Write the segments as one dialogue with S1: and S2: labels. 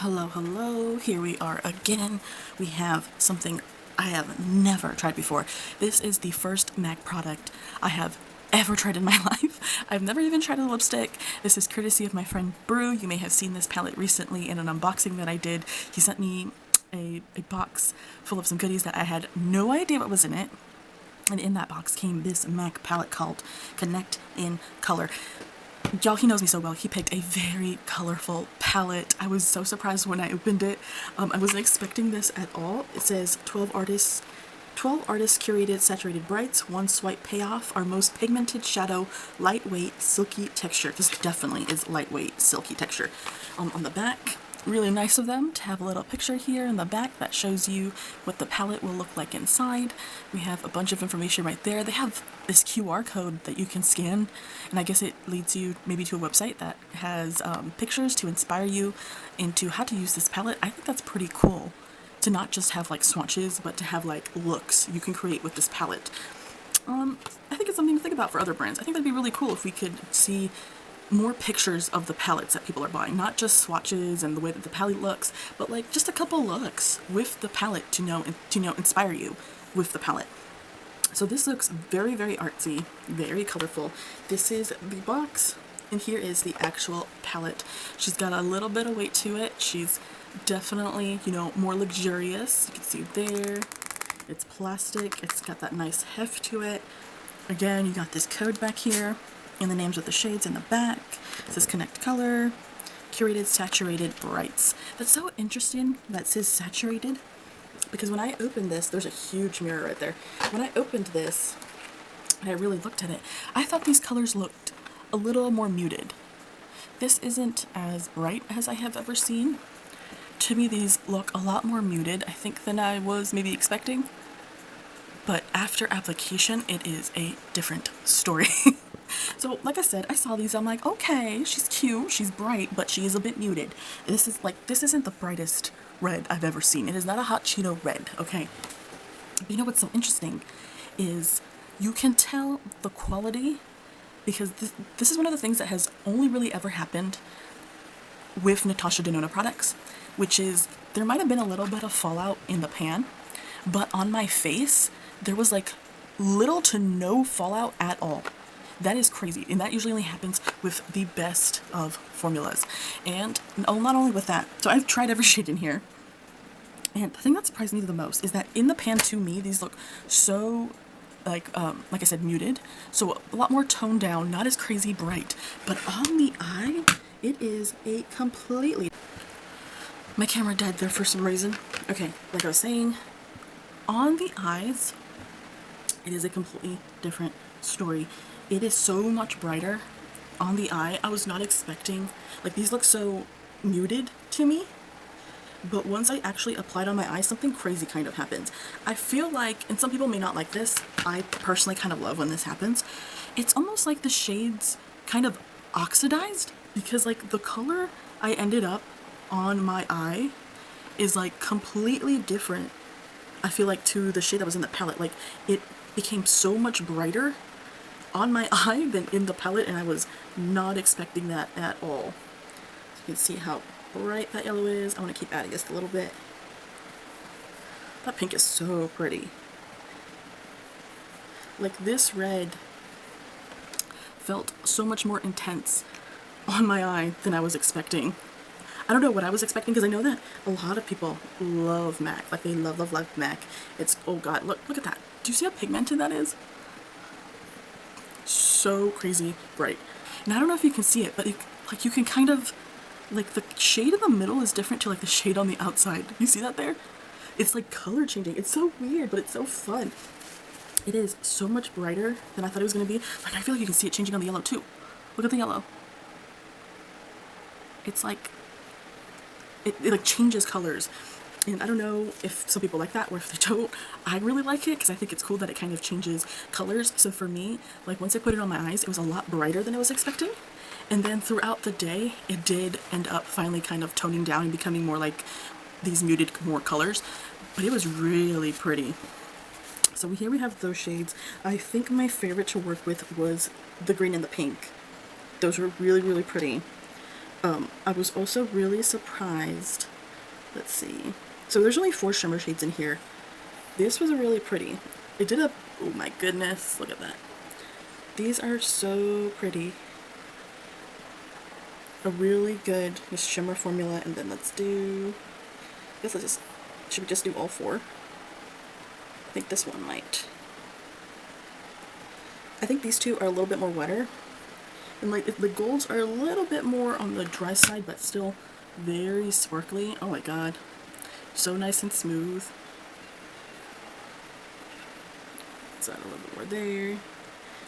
S1: Hello, hello, here we are again. We have something I have never tried before. This is the first MAC product I have ever tried in my life. I've never even tried a lipstick. This is courtesy of my friend Brew. You may have seen this palette recently in an unboxing that I did. He sent me a box full of some goodies that I had no idea what was in it. And in that box came this MAC palette called Connect in Color. Y'all, he knows me so well. He picked a very colorful palette. I was so surprised when I opened it. I wasn't expecting this at all. It says 12 artists curated saturated brights, one swipe payoff, our most pigmented shadow, lightweight, silky texture. This definitely is lightweight, silky texture. On the back, really nice of them to have a little picture here in the back that shows you what the palette will look like inside. We have a bunch of information right there. They have this QR code that you can scan, and I guess it leads you maybe to a website that has pictures to inspire you into how to use this palette. I think that's pretty cool to not just have like swatches, but to have like looks you can create with this palette. I think it's something to think about for other brands. I think that'd be really cool if we could see more pictures of the palettes that people are buying, not just swatches and the way that the palette looks, but like just a couple looks with the palette to inspire you with the palette. So this looks very, very artsy, very colorful. This is the box, and here is the actual palette. She's got a little bit of weight to it. She's definitely, more luxurious. You can see there, it's plastic. It's got that nice heft to it. Again, you got this code back here, and the names of the shades in the back. It says Connect Color, curated saturated brights. That's so interesting that it says saturated, because when I opened this, there's a huge mirror right there. When I opened this and I really looked at it, I thought these colors looked a little more muted. This isn't as bright as I have ever seen. To me, these look a lot more muted, I think, than I was maybe expecting. But after application, it is a different story. So, like I said, I saw these, I'm like, okay, she's cute, she's bright, but she is a bit muted. This isn't the brightest red I've ever seen. It is not a hot Cheeto red, okay? But you know what's so interesting is you can tell the quality, because this is one of the things that has only really ever happened with Natasha Denona products, which is there might have been a little bit of fallout in the pan, but on my face, there was like little to no fallout at all. That is crazy, and that usually only happens with the best of formulas. And not only with that, so I've tried every shade in here, and the thing that surprised me the most is that in the pan, to me, these look so like I said, muted, so a lot more toned down, not as crazy bright. But on the eye, it is a completely... My camera died there for some reason. Okay, like I was saying, on the eyes, it is a completely different story. It is so much brighter on the eye. I was not expecting, like, these look so muted to me, but once I actually applied on my eye, something crazy kind of happens. I feel like, and some people may not like this, I personally kind of love when this happens, it's almost like the shades kind of oxidized, because like the color I ended up on my eye is like completely different, I feel like, to the shade that was in the palette. Like, it became so much brighter on my eye than in the palette, and I was not expecting that at all. So you can see how bright that yellow is. I want to keep adding just a little bit. That pink is so pretty. Like, this red felt so much more intense on my eye than I was expecting. I don't know what I was expecting, because I know that a lot of people love MAC. Like, they love, love, love MAC. It's, oh god, look at that. Do you see how pigmented that is? So crazy bright. And I don't know if you can see it, but you can kind of, like, the shade in the middle is different to like the shade on the outside. You see that there? It's like color changing. It's so weird, but it's so fun. It is so much brighter than I thought it was going to be. Like, I feel like you can see it changing on the yellow too. Look at the yellow. It's like, it like changes colors. And I don't know if some people like that or if they don't. I really like it because I think it's cool that it kind of changes colors. So for me, like, once I put it on my eyes, it was a lot brighter than I was expecting. And then throughout the day, it did end up finally kind of toning down and becoming more like these muted, more colors. But it was really pretty. So here we have those shades. I think my favorite to work with was the green and the pink. Those were really, really pretty. I was also really surprised Let's see. So there's only 4 shimmer shades in here. This was really pretty. It did a, oh my goodness, look at that. These are so pretty. A really good shimmer formula, and then let's do, I guess let's just, should we just do all 4? I think this one might. I think these 2 are a little bit more wetter. And like the golds are a little bit more on the dry side, but still very sparkly. Oh my god. So nice and smooth. Let's add a little bit more there.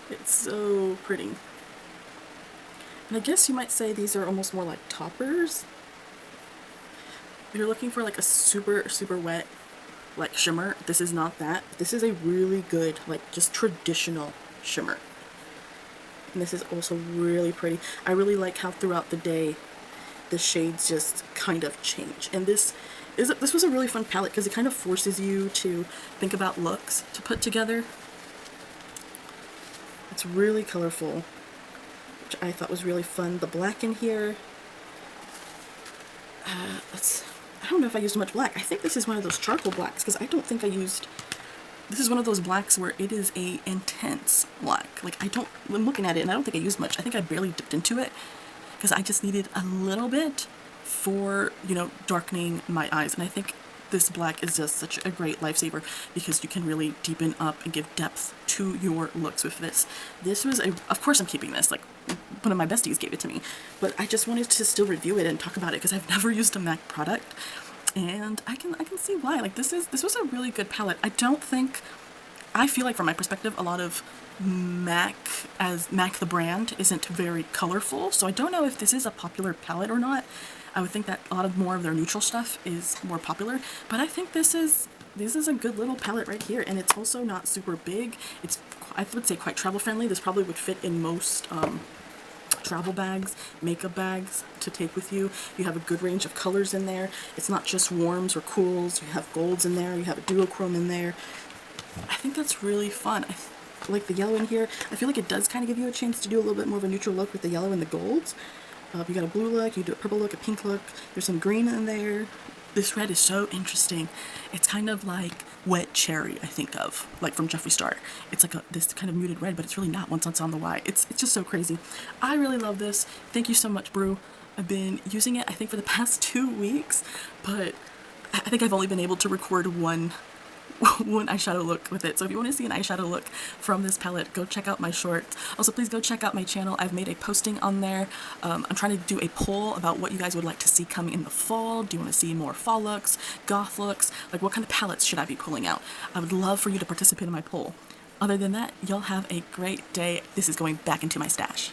S1: It's so pretty. And I guess you might say these are almost more like toppers. If you're looking for like a super, super wet like shimmer, this is not that. This is a really good, like just traditional shimmer. And this is also really pretty. I really like how throughout the day the shades just kind of change. And this was a really fun palette because it kind of forces you to think about looks to put together. It's really colorful, which I thought was really fun. The black in here, I don't know if I used much black. I think this is one of those charcoal blacks because I don't think I used. This is one of those blacks where it is a intense black. Like I'm looking at it and I don't think I used much. I think I barely dipped into it because I just needed a little bit for, you know, darkening my eyes. And I think this black is just such a great lifesaver because you can really deepen up and give depth to your looks with this. This was of course I'm keeping this, like one of my besties gave it to me, but I just wanted to still review it and talk about it because I've never used a MAC product. And I can see why. Like this was a really good palette. I feel like from my perspective, a lot of MAC the brand isn't very colorful, so I don't know if this is a popular palette or not. I would think that a lot of more of their neutral stuff is more popular, but I think this is a good little palette right here, and it's also not super big. It's, I would say, quite travel friendly. This probably would fit in most travel bags, makeup bags to take with you. You have a good range of colors in there. It's not just warms or cools. You have golds in there. You have a duochrome in there. I think that's really fun. I like the yellow in here. I feel like it does kind of give you a chance to do a little bit more of a neutral look with the yellow and the golds. You got a blue look, you do a purple look, a pink look. There's some green in there. This red is so interesting. It's kind of like wet cherry, I think of, like from Jeffree Star. It's like this kind of muted red, but it's really not once it's on the Y. It's just so crazy. I really love this. Thank you so much, Brew. I've been using it, I think, for the past 2 weeks, but I think I've only been able to record one eyeshadow look with it. So if you want to see an eyeshadow look from this palette, go check out my shorts. Also, please go check out my channel. I've made a posting on there. I'm trying to do a poll about what you guys would like to see coming in the fall. Do you want to see more fall looks, goth looks? Like, what kind of palettes should I be pulling out? I would love for you to participate in my poll. Other than that, y'all have a great day. This is going back into my stash.